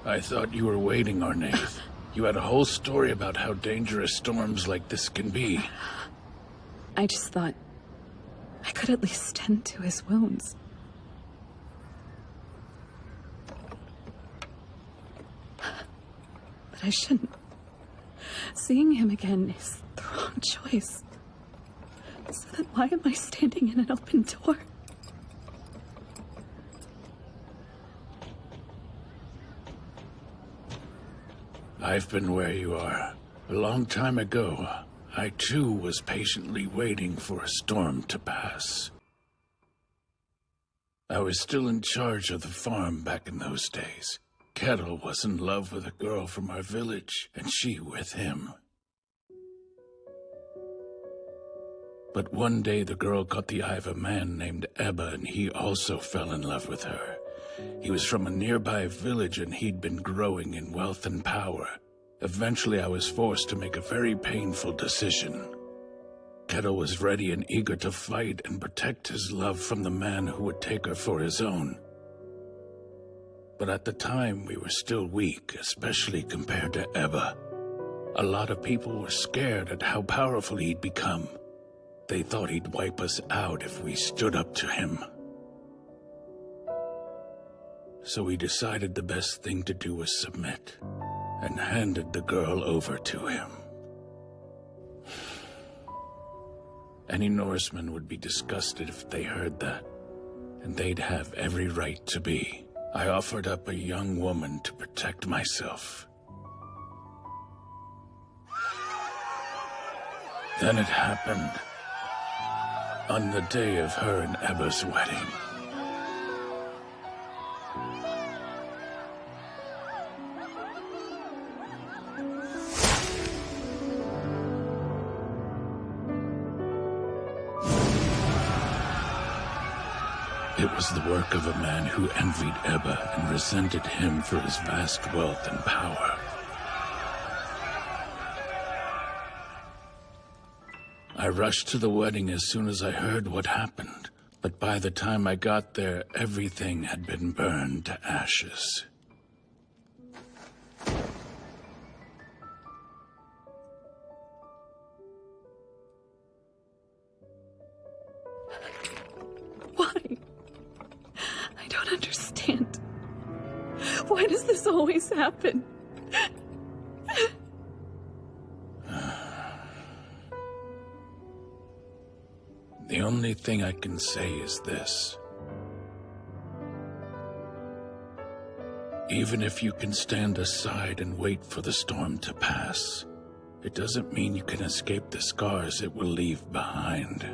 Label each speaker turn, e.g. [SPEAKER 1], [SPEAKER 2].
[SPEAKER 1] I thought you were waiting, Ornaith. You had a whole story about how dangerous storms like this can be.
[SPEAKER 2] I just thought I could at least tend to his wounds. But I shouldn't. Seeing him again is the wrong choice. So then why am I standing in an open door?
[SPEAKER 1] I've been where you are. A long time ago, I too was patiently waiting for a storm to pass. I was still in charge of the farm back in those days. Kettle was in love with a girl from our village, and she with him. But one day the girl caught the eye of a man named Ebba, and he also fell in love with her. He was from a nearby village, and he'd been growing in wealth and power. Eventually I was forced to make a very painful decision. Kettle was ready and eager to fight and protect his love from the man who would take her for his own. But at the time, we were still weak, especially compared to Ebba. A lot of people were scared at how powerful he'd become. They thought he'd wipe us out if we stood up to him. So we decided the best thing to do was submit, and handed the girl over to him. Any Norseman would be disgusted if they heard that, and they'd have every right to be. I offered up a young woman to protect myself. Then it happened. On the day of her and Ebba's wedding. It was the work of a man who envied Ebba and resented him for his vast wealth and power. I rushed to the wedding as soon as I heard what happened, but by the time I got there, everything had been burned to ashes.
[SPEAKER 2] Why? I don't understand. Why does this always happen?
[SPEAKER 1] The only thing I can say is this. Even if you can stand aside and wait for the storm to pass, it doesn't mean you can escape the scars it will leave behind.